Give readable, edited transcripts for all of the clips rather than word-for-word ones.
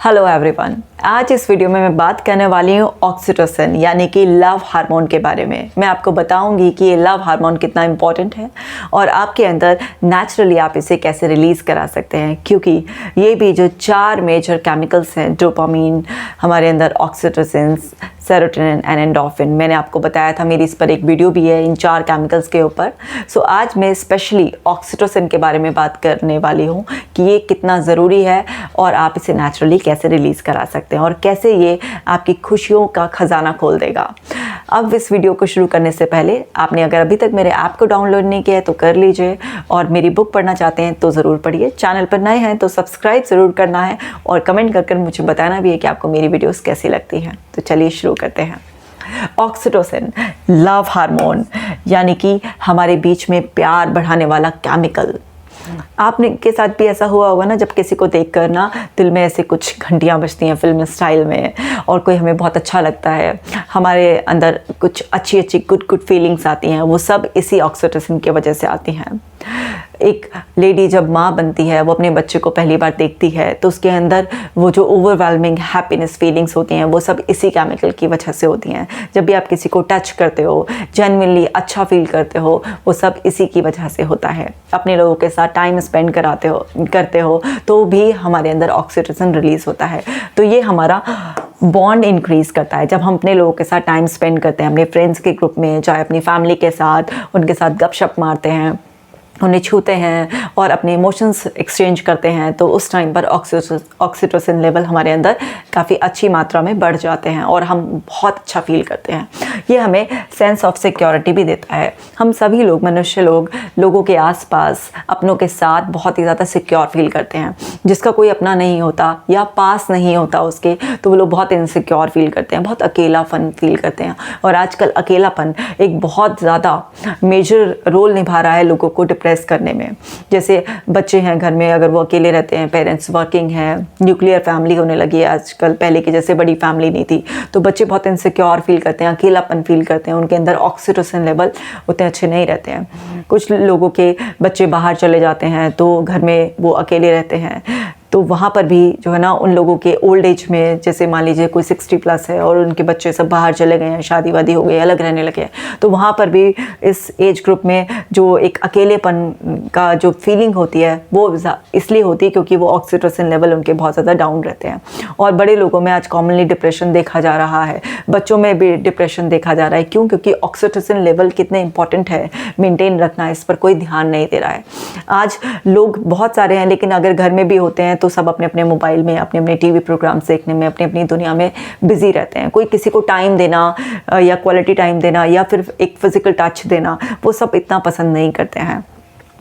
Hello everyone, आज इस video में मैं बात करने वाली हूँ ऑक्सीटोसिन यानी कि लव हार्मोन के बारे में। मैं आपको बताऊंगी कि ये लव हार्मोन कितना इम्पॉर्टेंट है और आपके अंदर नेचुरली आप इसे कैसे रिलीज़ करा सकते हैं, क्योंकि ये भी जो 4 मेजर केमिकल्स हैं, डोपामीन, हमारे अंदर ऑक्सीटोसिन, सेरोटोनिन एंड एंडोर्फिन, मैंने आपको बताया था, मेरी इस पर एक वीडियो भी है इन 4 केमिकल्स के ऊपर। सो आज मैं स्पेशली ऑक्सीटोसिन के बारे में बात करने वाली हूँ कि ये कितना ज़रूरी है और आप इसे नेचुरली कैसे रिलीज़ करा सकते हैं और कैसे ये आपकी खुशियों का ख़जाना खोल देगा। अब इस वीडियो को शुरू करने से पहले आपने अगर अभी तक मेरे ऐप को डाउनलोड नहीं किया है तो कर लीजिए, और मेरी बुक पढ़ना चाहते हैं तो ज़रूर पढ़िए। चैनल पर नए हैं तो सब्सक्राइब ज़रूर करना है और कमेंट कर मुझे बताना भी है कि आपको मेरी वीडियोस कैसी लगती हैं। तो चलिए शुरू करते हैं। ऑक्सीटोसिन लव हार्मोन यानी कि हमारे बीच में प्यार बढ़ाने वाला केमिकल। आपने के साथ भी ऐसा हुआ होगा ना, जब किसी को देखकर ना दिल में ऐसे कुछ घंटियां बजती हैं फिल्म स्टाइल में, और कोई हमें बहुत अच्छा लगता है, हमारे अंदर कुछ अच्छी गुड फीलिंग्स आती हैं, वो सब इसी ऑक्सीटोसिन की वजह से आती हैं। एक लेडी जब माँ बनती है, वो अपने बच्चे को पहली बार देखती है तो उसके अंदर वो जो ओवरवेलमिंग हैप्पीनेस फीलिंग्स होती हैं, वो सब इसी केमिकल की वजह से होती हैं। जब भी आप किसी को टच करते हो, जेन्युइनली अच्छा फील करते हो, वो सब इसी की वजह से होता है। अपने लोगों के साथ टाइम स्पेंड करते हो तो भी हमारे अंदर ऑक्सीटोसिन रिलीज़ होता है। तो ये हमारा बॉन्ड इंक्रीज़ करता है। जब हम अपने लोगों के साथ टाइम स्पेंड करते हैं, अपने फ्रेंड्स के ग्रुप में, चाहे अपनी फैमिली के साथ, उनके साथ गपशप मारते हैं, उन्हें छूते हैं और अपने इमोशंस एक्सचेंज करते हैं, तो उस टाइम पर ऑक्सीटोसिन लेवल हमारे अंदर काफ़ी अच्छी मात्रा में बढ़ जाते हैं और हम बहुत अच्छा फील करते हैं। ये हमें सेंस ऑफ सिक्योरिटी भी देता है। हम सभी लोग, मनुष्य लोगों के आसपास, अपनों के साथ बहुत ही ज़्यादा सिक्योर फील करते हैं। जिसका कोई अपना नहीं होता या पास नहीं होता उसके, तो वो लोग बहुत इनसिक्योर फील करते हैं, बहुत अकेलापन फील करते हैं। और आजकल अकेलापन एक बहुत ज़्यादा मेजर रोल निभा रहा है लोगों को डिप्रेस करने में। जैसे बच्चे हैं घर में, अगर वो अकेले रहते हैं, पेरेंट्स वर्किंग हैं, न्यूक्लियर फैमिली होने लगी है आजकल, पहले की जैसे बड़ी फैमिली नहीं थी, तो बच्चे बहुत इनसिक्योर फील करते हैं, अकेलापन फील करते हैं, उनके अंदर ऑक्सीटोसिन लेवल उतने अच्छे नहीं रहते हैं। कुछ लोगों के बच्चे बाहर चले जाते हैं तो घर में वो अकेले रहते हैं, तो वहाँ पर भी जो है ना, उन लोगों के ओल्ड एज में, जैसे मान लीजिए कोई 60+ है और उनके बच्चे सब बाहर चले गए हैं, शादी वादी हो गई, अलग रहने लगे हैं, तो वहाँ पर भी इस एज ग्रुप में जो एक अकेलेपन का जो फीलिंग होती है वो इसलिए होती है क्योंकि वो ऑक्सीटोसिन लेवल उनके बहुत ज़्यादा डाउन रहते हैं। और बड़े लोगों में आज कॉमनली डिप्रेशन देखा जा रहा है, बच्चों में भी डिप्रेशन देखा जा रहा है। क्यों? क्योंकि ऑक्सीटोसिन लेवल कितने इंपॉर्टेंट है मेंटेन रखना, इस पर कोई ध्यान नहीं दे रहा है। आज लोग बहुत सारे हैं, लेकिन अगर घर में भी होते हैं तो सब अपने अपने मोबाइल में, अपने अपने टीवी प्रोग्राम्स देखने में, अपनी अपनी दुनिया में बिजी रहते हैं। कोई किसी को टाइम देना या क्वालिटी टाइम देना या फिर एक फिजिकल टच देना, वो सब इतना पसंद नहीं करते हैं।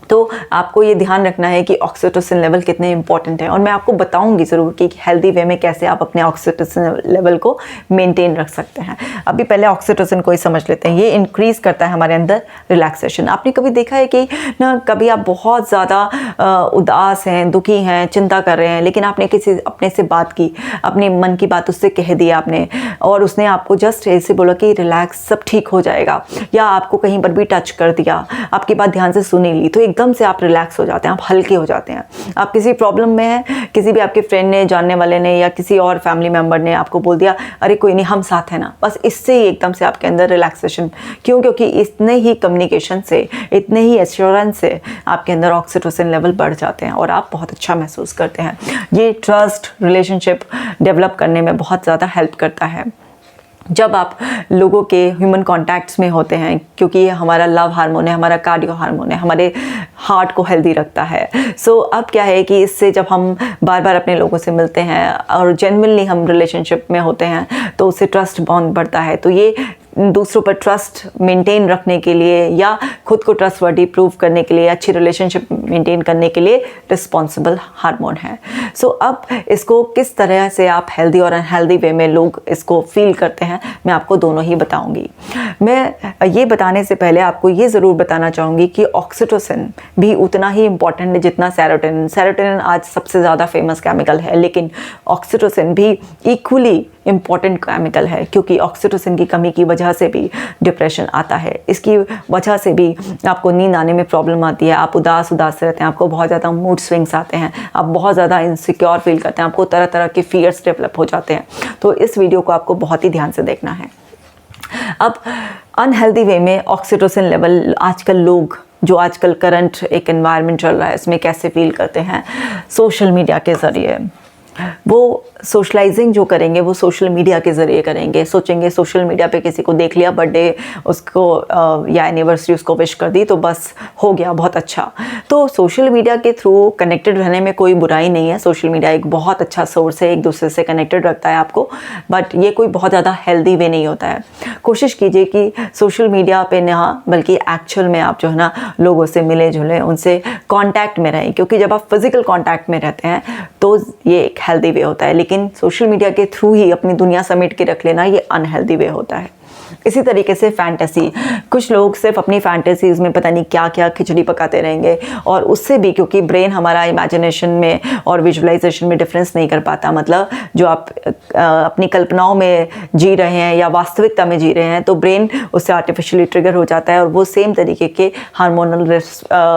तो आपको ये ध्यान रखना है कि ऑक्सीटोसिन लेवल कितने इंपॉर्टेंट है, और मैं आपको बताऊंगी ज़रूर कि हेल्दी वे में कैसे आप अपने ऑक्सीटोसिन लेवल को मेंटेन रख सकते हैं। अभी पहले ऑक्सीटोसिन को ही समझ लेते हैं। ये इंक्रीज़ करता है हमारे अंदर रिलैक्सेशन। आपने कभी देखा है कि ना, कभी आप बहुत ज़्यादा उदास हैं, दुखी हैं, चिंता कर रहे हैं, लेकिन आपने किसी अपने से बात की, अपने मन की बात उससे कह दी आपने, और उसने आपको जस्ट ऐसे बोला कि रिलैक्स, सब ठीक हो जाएगा, या आपको कहीं पर भी टच कर दिया, आपकी बात ध्यान से सुनी ली, तो एकदम से आप रिलैक्स हो जाते हैं, आप हल्के हो जाते हैं। आप किसी प्रॉब्लम में हैं, किसी भी आपके फ्रेंड ने, जानने वाले ने या किसी और फैमिली मेंबर ने आपको बोल दिया, अरे कोई नहीं, हम साथ हैं ना, बस इससे ही एकदम से आपके अंदर रिलैक्सेशन। क्यों? क्योंकि इतने ही कम्युनिकेशन से, इतने ही एश्योरेंस से आपके अंदर ऑक्सीटोसिन लेवल बढ़ जाते हैं और आप बहुत अच्छा महसूस करते हैं। ये ट्रस्ट रिलेशनशिप डेवलप करने में बहुत ज़्यादा हेल्प करता है जब आप लोगों के ह्यूमन कॉन्टैक्ट्स में होते हैं, क्योंकि ये हमारा लव हार्मोन है, हमारा कार्डियो हार्मोन है, हमारे हार्ट को हेल्दी रखता है। सो अब क्या है कि इससे जब हम बार बार अपने लोगों से मिलते हैं और जेन्युइनली हम रिलेशनशिप में होते हैं, तो उससे ट्रस्ट बॉन्ड बढ़ता है। तो ये दूसरों पर ट्रस्ट मेंटेन रखने के लिए या खुद को ट्रस्टवर्दी प्रूव करने के लिए, अच्छी रिलेशनशिप मेंटेन करने के लिए रिस्पॉन्सिबल हार्मोन है। सो अब इसको किस तरह से आप हेल्दी और अनहेल्दी वे में लोग इसको फील करते हैं, मैं आपको दोनों ही बताऊंगी। मैं ये बताने से पहले आपको ये ज़रूर बताना चाहूँगी कि ऑक्सीटोसिन भी उतना ही इम्पॉर्टेंट है जितना सेरोटोनिन। सेरोटोनिन आज सबसे ज़्यादा फेमस केमिकल है, लेकिन ऑक्सीटोसिन भी इक्वली इम्पॉर्टेंट केमिकल है, क्योंकि ऑक्सीटोसिन की कमी की वजह से भी डिप्रेशन आता है, इसकी वजह से भी आपको नींद आने में प्रॉब्लम आती है, आप उदास रहते हैं, आपको बहुत ज़्यादा मूड स्विंग्स आते हैं, आप बहुत ज़्यादा इनसिक्योर फील करते हैं, आपको तरह तरह के फियर्स डेवलप हो जाते हैं। तो इस वीडियो को आपको बहुत ही ध्यान से देखना है। अब अनहेल्दी वे में ऑक्सीटोसिन लेवल आजकल लोग, जो आजकल करंट एक एनवायरनमेंट चल रहा है, इसमें कैसे फील करते हैं, सोशल मीडिया के ज़रिए। वो सोशलाइजिंग जो करेंगे वो सोशल मीडिया के ज़रिए करेंगे, सोचेंगे सोशल मीडिया पे किसी को देख लिया, बर्थडे उसको या एनिवर्सरी उसको विश कर दी तो बस हो गया, बहुत अच्छा। तो सोशल मीडिया के थ्रू कनेक्टेड रहने में कोई बुराई नहीं है, सोशल मीडिया एक बहुत अच्छा सोर्स है, एक दूसरे से कनेक्टेड रखता है आपको, बट ये कोई बहुत ज़्यादा हेल्दी वे नहीं होता है। कोशिश कीजिए कि सोशल मीडिया पे ना, बल्कि एक्चुअल में आप जो है ना लोगों से मिले जुले, उनसे कॉन्टैक्ट में रहें, क्योंकि जब आप फिज़िकल कॉन्टैक्ट में रहते हैं तो ये एक हेल्दी वे होता है, लेकिन सोशल मीडिया के थ्रू ही अपनी दुनिया समेट के रख लेना ये अनहेल्दी वे होता है। इसी तरीके से फैंटेसी, कुछ लोग सिर्फ अपनी फैंटेसीज में पता नहीं क्या क्या खिचड़ी पकाते रहेंगे, और उससे भी, क्योंकि ब्रेन हमारा इमेजिनेशन में और विजुअलाइजेशन में डिफरेंस नहीं कर पाता, मतलब जो आप अपनी कल्पनाओं में जी रहे हैं या वास्तविकता में जी रहे हैं, तो ब्रेन उससे आर्टिफिशियली ट्रिगर हो जाता है और वो सेम तरीके के हार्मोनल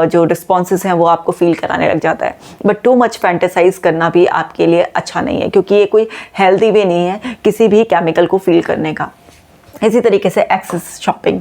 जो रिस्पॉन्सेज हैं वो आपको फील कराने लग जाता है। बट टू मच फैंटेसाइज करना भी आपके लिए अच्छा नहीं है, क्योंकि ये कोई हेल्दी वे नहीं है किसी भी केमिकल को फील करने का। इसी तरीके से एक्सेस शॉपिंग,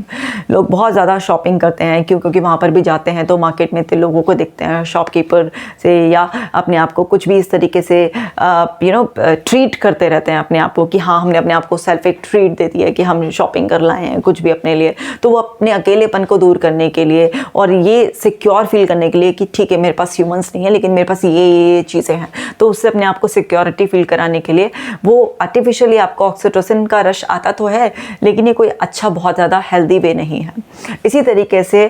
लोग बहुत ज़्यादा शॉपिंग करते हैं, क्योंकि वहाँ पर भी जाते हैं तो मार्केट में इतने लोगों को दिखते हैं, शॉपकीपर से या अपने आप को कुछ भी इस तरीके से ट्रीट करते रहते हैं अपने आप को कि हाँ हमने अपने आप को सेल्फ एक ट्रीट दे दिया है कि हम शॉपिंग कर लाए हैं कुछ भी अपने लिए। तो वो अपने अकेलेपन को दूर करने के लिए और ये सिक्योर फील करने के लिए कि ठीक है मेरे पास ह्यूमंस नहीं है लेकिन मेरे पास ये चीज़ें हैं, तो उससे अपने आप को सिक्योरिटी फील कराने के लिए वो आर्टिफिशियली आपको ऑक्सीटोसिन का रश आता तो है, लेकिन ये कोई अच्छा बहुत ज़्यादा हेल्दी वे नहीं है। इसी तरीके से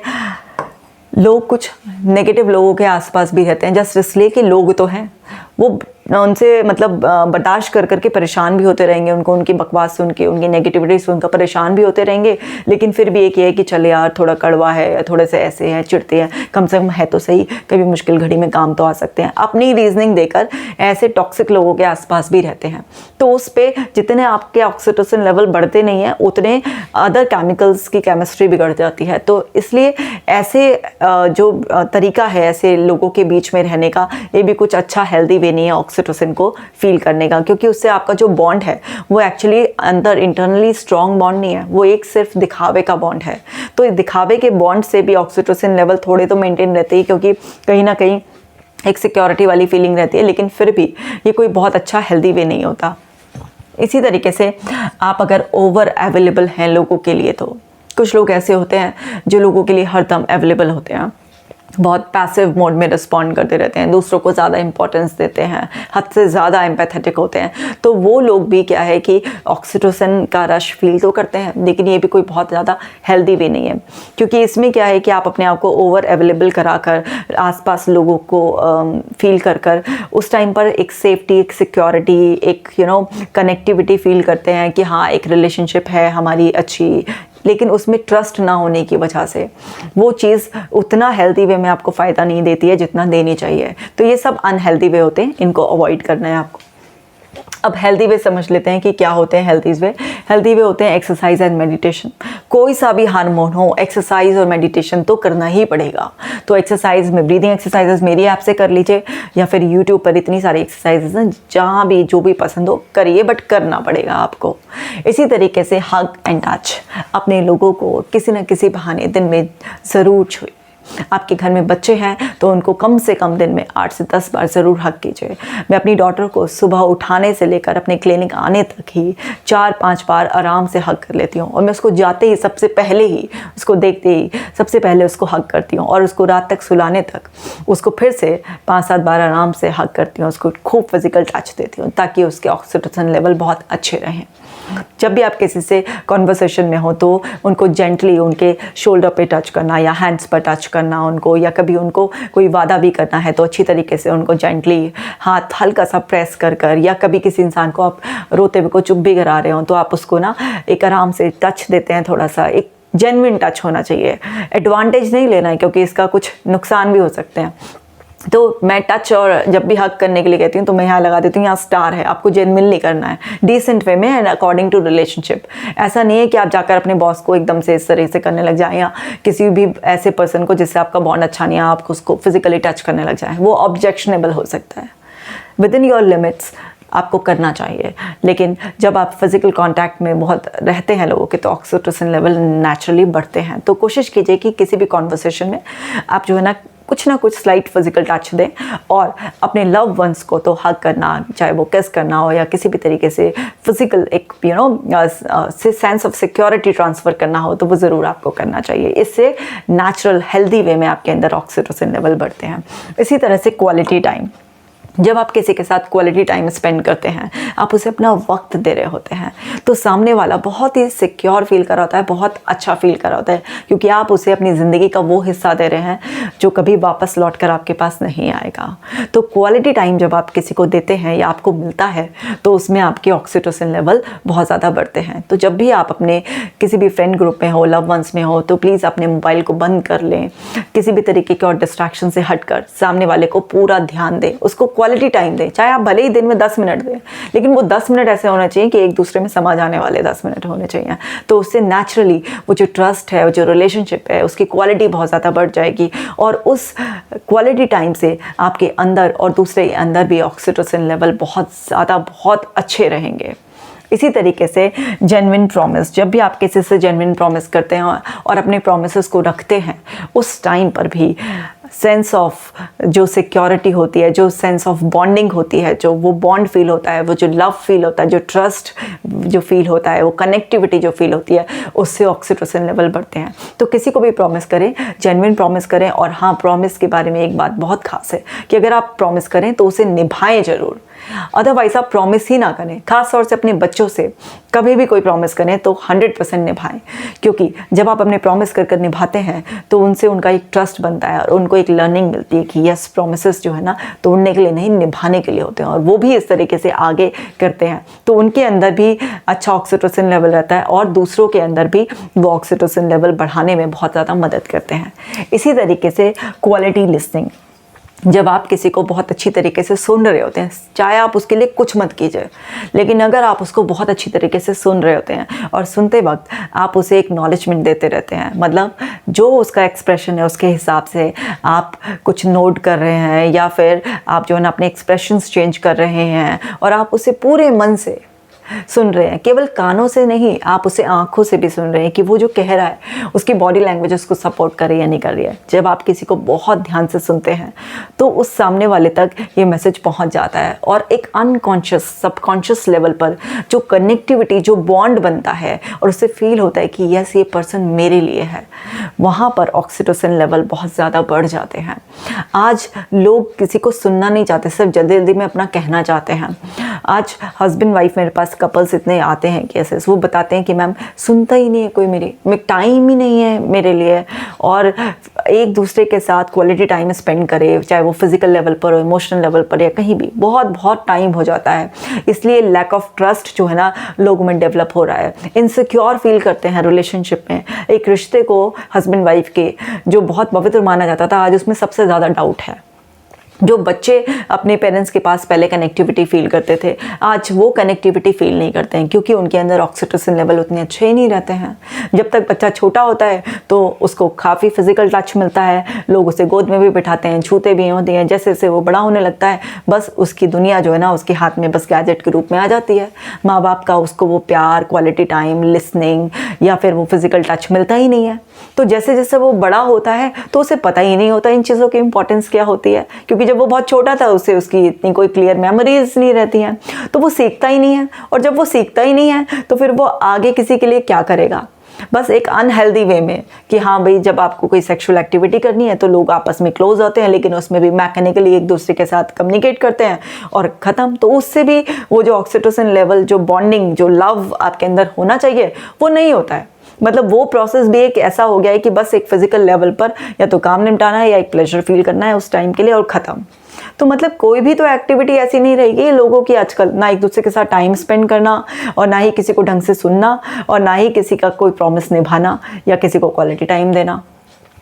लोग कुछ नेगेटिव लोगों के आसपास भी रहते हैं, जस्ट इसलिए कि लोग तो हैं, वो उनसे मतलब बर्दाश्त कर करके परेशान भी होते रहेंगे, उनको उनकी बकवास सुन के, उनकी नेगेटिविटी सुन कर परेशान भी होते रहेंगे, लेकिन फिर भी एक ये है कि चले यार थोड़ा कड़वा है या थोड़े से ऐसे हैं, चिढ़ते हैं, कम से कम है तो सही, कभी मुश्किल घड़ी में काम तो आ सकते हैं। अपनी रीजनिंग देकर ऐसे टॉक्सिक लोगों के आसपास भी रहते हैं, तो उस पर जितने आपके ऑक्सीटोसिन लेवल बढ़ते नहीं हैं उतने अदर केमिकल्स की केमिस्ट्री बिगड़ जाती है। तो इसलिए ऐसे जो तरीका है ऐसे लोगों के बीच में रहने का, ये भी कुछ अच्छा हेल्दी वे नहीं है ऑक्सीटोसिन को फील करने का, क्योंकि उससे आपका जो बॉन्ड है वो एक्चुअली अंदर इंटरनली स्ट्रॉन्ग बॉन्ड नहीं है, वो एक सिर्फ दिखावे का बॉन्ड है। तो दिखावे के बॉन्ड से भी ऑक्सीटोसिन लेवल थोड़े तो मेंटेन रहते ही, क्योंकि कहीं ना कहीं एक सिक्योरिटी वाली फीलिंग रहती है, लेकिन फिर भी ये कोई बहुत अच्छा हेल्दी वे नहीं होता। इसी तरीके से आप अगर ओवर अवेलेबल हैं लोगों के लिए, तो कुछ लोग ऐसे होते हैं जो लोगों के लिए हरदम अवेलेबल होते हैं, बहुत पैसिव मोड में रिस्पॉन्ड करते रहते हैं, दूसरों को ज़्यादा इंपॉर्टेंस देते हैं, हद से ज़्यादा एम्पैथेटिक होते हैं। तो वो लोग भी क्या है कि ऑक्सीटोसिन का रश फील तो करते हैं, लेकिन ये भी कोई बहुत ज़्यादा हेल्दी वे नहीं है, क्योंकि इसमें क्या है कि आप अपने आप को ओवर अवेलेबल कराकर आसपास लोगों को फील कर कर उस टाइम पर एक सेफ्टी, एक सिक्योरिटी, एक कनेक्टिविटी फील करते हैं कि हाँ एक रिलेशनशिप है हमारी अच्छी, लेकिन उसमें ट्रस्ट ना होने की वजह से वो चीज़ उतना हेल्दी वे में आपको फ़ायदा नहीं देती है जितना देनी चाहिए। तो ये सब अनहेल्दी वे होते हैं, इनको अवॉइड करना है आपको। अब हेल्दी वे समझ लेते हैं कि क्या होते हैं हेल्दी वे। हेल्दी वे होते हैं एक्सरसाइज एंड मेडिटेशन। कोई सा भी हार्मोन हो, एक्सरसाइज और मेडिटेशन तो करना ही पड़ेगा। तो एक्सरसाइज में ब्रीदिंग एक्सरसाइजेस मेरी ऐप से कर लीजिए, या फिर यूट्यूब पर इतनी सारी एक्सरसाइजेस हैं, जहाँ भी जो भी पसंद हो करिए, बट करना पड़ेगा आपको। इसी तरीके से हग एंड टच, अपने लोगों को किसी न किसी बहाने दिन में ज़रूर छुए। आपके घर में बच्चे हैं तो उनको कम से कम दिन में 8 से 10 बार ज़रूर हग कीजिए। मैं अपनी डॉटर को सुबह उठाने से लेकर अपने क्लिनिक आने तक ही 4-5 बार आराम से हग कर लेती हूँ, और मैं उसको जाते ही सबसे पहले ही, उसको देखते ही सबसे पहले उसको हग करती हूँ, और उसको रात तक सुलाने तक उसको फिर से 5-7 बार आराम से हग करती हूँ, उसको खूब फिजिकल टच देती हूँ ताकि उसके ऑक्सीटोसिन लेवल बहुत अच्छे रहें। जब भी आप किसी से कॉन्वर्सेशन में हो तो उनको जेंटली उनके शोल्डर पे टच करना या हैंड्स पर टच करना उनको, या कभी उनको कोई वादा भी करना है तो अच्छी तरीके से उनको जेंटली हाथ हल्का सा प्रेस कर कर, या कभी किसी इंसान को आप रोते हुए को चुप भी करा रहे हो तो आप उसको ना एक आराम से टच देते हैं, थोड़ा सा एक जेन्युइन टच होना चाहिए। एडवांटेज नहीं लेना है क्योंकि इसका कुछ नुकसान भी हो सकते हैं। तो मैं टच और जब भी हक करने के लिए कहती हूँ तो मैं यहाँ लगा देती हूँ, यहाँ स्टार है, आपको जेन्युइनली करना है, डिसेंट वे में एंड अकॉर्डिंग टू रिलेशनशिप। ऐसा नहीं है कि आप जाकर अपने बॉस को एकदम से इस तरह से करने लग जाएं, या किसी भी ऐसे पर्सन को जिससे आपका बॉन्ड अच्छा नहीं है आप उसको फिजिकली टच करने लग जाएं, वो ऑब्जेक्शनेबल हो सकता है। विद इन योर लिमिट्स आपको करना चाहिए, लेकिन जब आप फिजिकल कांटेक्ट में बहुत रहते हैं लोगों के तो ऑक्सीटोसिन लेवल नेचुरली बढ़ते हैं। तो कोशिश कीजिए कि किसी भी कॉन्वर्सेशन में आप जो है ना कुछ ना कुछ स्लाइट फिजिकल टच दें, और अपने लव वंस को तो हग करना, चाहे वो किस करना हो या किसी भी तरीके से फिजिकल एक सेंस ऑफ सिक्योरिटी ट्रांसफ़र करना हो तो वो ज़रूर आपको करना चाहिए। इससे नेचुरल हेल्दी वे में आपके अंदर ऑक्सीटोसिन लेवल बढ़ते हैं। इसी तरह से क्वालिटी टाइम, जब आप किसी के साथ क्वालिटी टाइम स्पेंड करते हैं, आप उसे अपना वक्त दे रहे होते हैं, तो सामने वाला बहुत ही सिक्योर फील कर रहा होता है, बहुत अच्छा फील कर रहा होता है, क्योंकि आप उसे अपनी ज़िंदगी का वो हिस्सा दे रहे हैं जो कभी वापस लौट कर आपके पास नहीं आएगा। तो क्वालिटी टाइम जब आप किसी को देते हैं या आपको मिलता है तो उसमें आपके ऑक्सीटोसिन लेवल बहुत ज़्यादा बढ़ते हैं। तो जब भी आप अपने किसी भी फ्रेंड ग्रुप में हो, लव वंस में हो, तो प्लीज़ अपने मोबाइल को बंद कर लें, किसी भी तरीके के और डिस्ट्रैक्शन से हटकर सामने वाले को पूरा ध्यान दें, उसको क्वालिटी टाइम दें। चाहे आप भले ही दिन में 10 मिनट दें, लेकिन वो 10 मिनट ऐसे होना चाहिए कि एक दूसरे में समा जाने वाले 10 मिनट होने चाहिए। तो उससे नेचुरली वो जो ट्रस्ट है, वो जो रिलेशनशिप है, उसकी क्वालिटी बहुत ज़्यादा बढ़ जाएगी, और उस क्वालिटी टाइम से आपके अंदर और दूसरे के अंदर भी ऑक्सीटोसिन लेवल बहुत ज़्यादा बहुत अच्छे रहेंगे। इसी तरीके से जेन्युइन प्रॉमिस, जब भी आप किसी से जेन्युइन प्रॉमिस करते हैं और अपने प्रॉमिसेस को रखते हैं, उस टाइम पर भी सेंस ऑफ जो सिक्योरिटी होती है, जो सेंस ऑफ बॉन्डिंग होती है, जो वो बॉन्ड फील होता है, वो जो लव फील होता है, जो ट्रस्ट जो फील होता है, वो कनेक्टिविटी जो फील होती है, उससे ऑक्सीटोसिन लेवल बढ़ते हैं। तो किसी को भी प्रॉमिस करें, जेन्युइन प्रॉमिस करें। और हाँ, प्रॉमिस के बारे में एक बात बहुत खास है कि अगर आप प्रॉमिस करें तो उसे निभाएं ज़रूर, अदरवाइज आप प्रॉमिस ही ना करें। खास तौर से अपने बच्चों से कभी भी कोई प्रॉमिस करें तो 100% निभाएं, क्योंकि जब आप अपने प्रॉमिस कर निभाते हैं तो उनसे उनका एक ट्रस्ट बनता है और उनको एक लर्निंग मिलती है कि यस, प्रॉमिसेस जो है ना तोड़ने के लिए नहीं, निभाने के लिए होते हैं, और वो भी इस तरीके से आगे करते हैं। तो उनके अंदर भी अच्छा ऑक्सीटोसिन लेवल रहता है और दूसरों के अंदर भी वो ऑक्सीटोसिन लेवल बढ़ाने में बहुत ज़्यादा मदद करते हैं। इसी तरीके से क्वालिटी लिसनिंग, जब आप किसी को बहुत अच्छी तरीके से सुन रहे होते हैं, चाहे आप उसके लिए कुछ मत कीजिए, लेकिन अगर आप उसको बहुत अच्छी तरीके से सुन रहे होते हैं और सुनते वक्त आप उसे एक्नॉलेजमेंट देते रहते हैं, मतलब जो उसका एक्सप्रेशन है उसके हिसाब से आप कुछ नोट कर रहे हैं, या फिर आप जो है ना अपने एक्सप्रेशंस चेंज कर रहे हैं, और आप उसे पूरे मन से सुन रहे हैं, केवल कानों से नहीं, आप उसे आंखों से भी सुन रहे हैं कि वो जो कह रहा है उसकी बॉडी लैंग्वेज उसको सपोर्ट कर रही है या नहीं कर रही है। जब आप किसी को बहुत ध्यान से सुनते हैं तो उस सामने वाले तक ये मैसेज पहुंच जाता है, और एक अनकॉन्शियस सबकॉन्शियस लेवल पर जो कनेक्टिविटी, जो बॉन्ड बनता है और उससे फील होता है कि यस, ये पर्सन मेरे लिए है, वहाँ पर ऑक्सीटोसिन लेवल बहुत ज़्यादा बढ़ जाते हैं। आज लोग किसी को सुनना नहीं चाहते, सिर्फ जल्दी जल्दी में अपना कहना चाहते हैं। आज हस्बैंड वाइफ, मेरे पास कपल्स इतने आते हैं केसेस, वो बताते हैं कि मैम सुनता ही नहीं है कोई मेरी, मैं टाइम ही नहीं है मेरे लिए, और एक दूसरे के साथ क्वालिटी टाइम स्पेंड करे, चाहे वो फिजिकल लेवल पर हो, इमोशनल लेवल पर, या कहीं भी बहुत बहुत टाइम हो जाता है। इसलिए लैक ऑफ ट्रस्ट जो है ना लोगों में डेवलप हो रहा है, इनसिक्योर फील करते हैं रिलेशनशिप में। एक रिश्ते को हस्बैंड वाइफ के जो बहुत पवित्र माना जाता था, आज उसमें सबसे ज़्यादा डाउट है। जो बच्चे अपने पेरेंट्स के पास पहले कनेक्टिविटी फील करते थे, आज वो कनेक्टिविटी फील नहीं करते हैं, क्योंकि उनके अंदर ऑक्सीटोसिन लेवल उतने अच्छे ही नहीं रहते हैं। जब तक बच्चा छोटा होता है तो उसको काफ़ी फिजिकल टच मिलता है, लोग उसे गोद में भी बिठाते हैं, छूते भी होते हैं। जैसे जैसे वो बड़ा होने लगता है, बस उसकी दुनिया जो है ना उसके हाथ में बस गैजेट के रूप में आ जाती है। माँ बाप का उसको वो प्यार, क्वालिटी टाइम, लिसनिंग या फिर वो फिजिकल टच मिलता ही नहीं है। तो जैसे जैसे वो बड़ा होता है तो उसे पता ही नहीं होता इन चीज़ों की इंपॉर्टेंस क्या होती है, क्योंकि जब वो बहुत छोटा था उसे उसकी इतनी कोई क्लियर मेमोरीज नहीं रहती हैं, तो वो सीखता ही नहीं है। और जब वो सीखता ही नहीं है तो फिर वो आगे किसी के लिए क्या करेगा? बस एक अनहेल्दी वे में कि हाँ भाई, जब आपको कोई सेक्सुअल एक्टिविटी करनी है तो लोग आपस में क्लोज होते हैं, लेकिन उसमें भी मैकेनिकली एक दूसरे के साथ कम्युनिकेट करते हैं और ख़त्म। तो उससे भी वो जो ऑक्सीटोसिन लेवल, जो बॉन्डिंग, जो लव आपके अंदर होना चाहिए, वो नहीं होता है। मतलब वो प्रोसेस भी एक ऐसा हो गया है कि बस एक फिजिकल लेवल पर या तो काम निपटाना है या एक प्लेजर फील करना है उस टाइम के लिए, और ख़त्म। तो मतलब कोई भी तो एक्टिविटी ऐसी नहीं रहेगी लोगों की आजकल, ना एक दूसरे के साथ टाइम स्पेंड करना, और ना ही किसी को ढंग से सुनना, और ना ही किसी का कोई प्रॉमिस निभाना या किसी को क्वालिटी टाइम देना।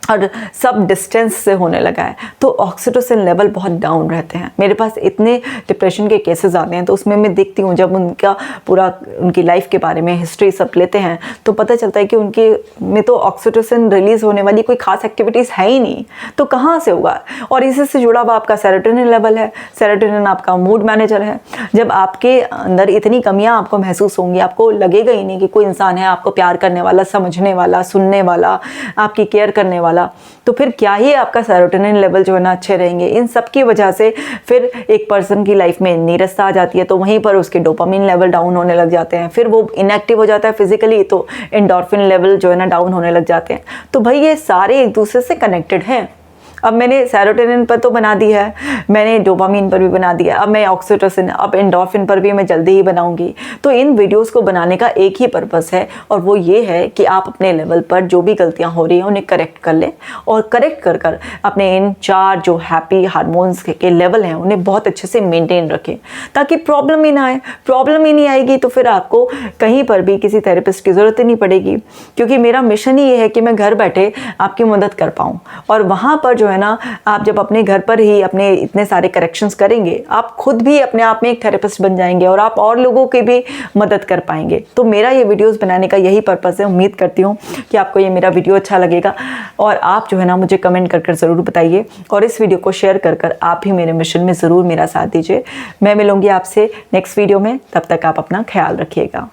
और सब डिस्टेंस से होने लगा है, तो ऑक्सीटोसिन लेवल बहुत डाउन रहते हैं। मेरे पास इतने डिप्रेशन के केसेस आते हैं, तो उसमें मैं देखती हूँ जब उनका पूरा उनकी लाइफ के बारे में हिस्ट्री सब लेते हैं तो पता चलता है कि उनके में तो ऑक्सीटोसिन रिलीज़ होने वाली कोई खास एक्टिविटीज़ है ही नहीं, तो कहाँ से होगा। और इसी से जुड़ा हुआ आपका सेरोटोनिन लेवल है। सेरोटोनिन आपका मूड मैनेजर है। जब आपके अंदर इतनी कमियाँ आपको महसूस होंगी, आपको लगेगा ही नहीं कि कोई इंसान है आपको प्यार करने वाला, समझने वाला, सुनने वाला, आपकी केयर करने वाला, तो फिर क्या ही आपका सेरोटोनिन लेवल जो है ना अच्छे रहेंगे। इन सब की वजह से फिर एक पर्सन की लाइफ में नीरसता आ जाती है, तो वहीं पर उसके डोपामिन लेवल डाउन होने लग जाते हैं, फिर वो इनएक्टिव हो जाता है फिजिकली, तो एंडोर्फिन लेवल जो है ना डाउन होने लग जाते हैं। तो भाई ये सारे एक दूसरे से कनेक्टेड हैं। अब मैंने सेरोटोनिन पर तो बना दी है, मैंने डोपामिन पर भी बना दिया, अब मैं ऑक्सीटोसिन, अब एंडोर्फिन पर भी मैं जल्दी ही बनाऊंगी। तो इन वीडियोस को बनाने का एक ही पर्पस है, और वो ये है कि आप अपने लेवल पर जो भी गलतियां हो रही हैं उन्हें करेक्ट कर लें, और करेक्ट कर कर अपने इन 4 जो हैप्पी हार्मोन्स के लेवल हैं उन्हें बहुत अच्छे से मेनटेन रखें, ताकि प्रॉब्लम ही ना आए। प्रॉब्लम ही नहीं आएगी तो फिर आपको कहीं पर भी किसी थेरेपिस्ट की ज़रूरत ही नहीं पड़ेगी, क्योंकि मेरा मिशन ही ये है कि मैं घर बैठे आपकी मदद कर पाऊँ। और वहाँ पर जो है ना, आप जब अपने घर पर ही अपने इतने सारे करेक्शंस करेंगे, आप खुद भी अपने आप में एक थेरेपिस्ट बन जाएंगे और आप और लोगों की भी मदद कर पाएंगे। तो मेरा ये वीडियोस बनाने का यही पर्पस है। उम्मीद करती हूँ कि आपको ये मेरा वीडियो अच्छा लगेगा, और आप जो है ना मुझे कमेंट कर ज़रूर बताइए, और इस वीडियो को शेयर कर आप भी मेरे मिशन में ज़रूर मेरा साथ दीजिए। मैं मिलूंगी आपसे नेक्स्ट वीडियो में, तब तक आप अपना ख्याल रखिएगा।